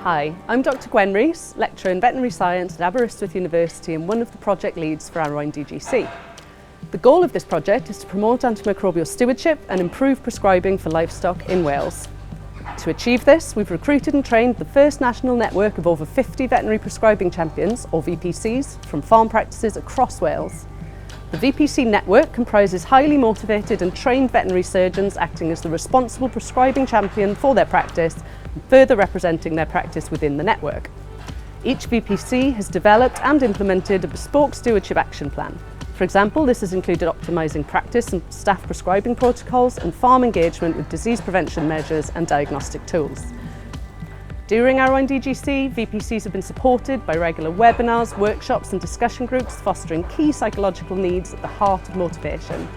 Hi, I'm Dr. Gwen Rees, lecturer in veterinary science at Aberystwyth University and one of the project leads for Arwain DGC. The goal of this project is to promote antimicrobial stewardship and improve prescribing for livestock in Wales. To achieve this, we've recruited and trained the first national network of over 50 Veterinary Prescribing Champions, or VPCs, from farm practices across Wales. The VPC network comprises highly motivated and trained veterinary surgeons acting as the responsible prescribing champion for their practice and further representing their practice within the network. Each VPC has developed and implemented a bespoke stewardship action plan. For example, this has included optimising practice and staff prescribing protocols and farm engagement with disease prevention measures and diagnostic tools. During Arwain DGC, VPCs have been supported by regular webinars, workshops and discussion groups fostering key psychological needs at the heart of motivation.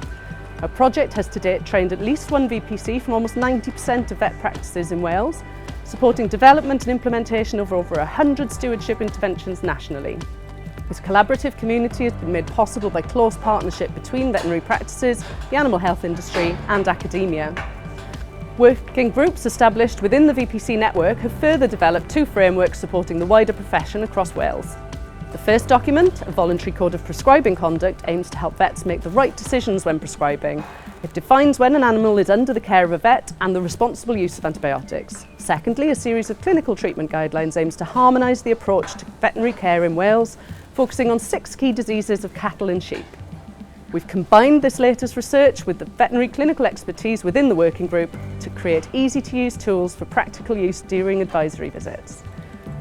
Our project has to date trained at least one VPC from almost 90% of vet practices in Wales, supporting development and implementation of over 100 stewardship interventions nationally. This collaborative community has been made possible by close partnership between veterinary practices, the animal health industry and academia. Working groups established within the VPC network have further developed two frameworks supporting the wider profession across Wales. The first document, a voluntary code of prescribing conduct, aims to help vets make the right decisions when prescribing. It defines when an animal is under the care of a vet and the responsible use of antibiotics. Secondly, a series of clinical treatment guidelines aims to harmonise the approach to veterinary care in Wales, focusing on 6 key diseases of cattle and sheep. We've combined this latest research with the veterinary clinical expertise within the working group to create easy-to-use tools for practical use during advisory visits.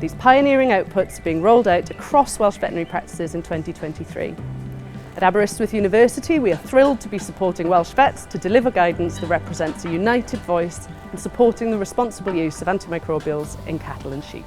These pioneering outputs are being rolled out across Welsh veterinary practices in 2023. At Aberystwyth University, we are thrilled to be supporting Welsh vets to deliver guidance that represents a united voice in supporting the responsible use of antimicrobials in cattle and sheep.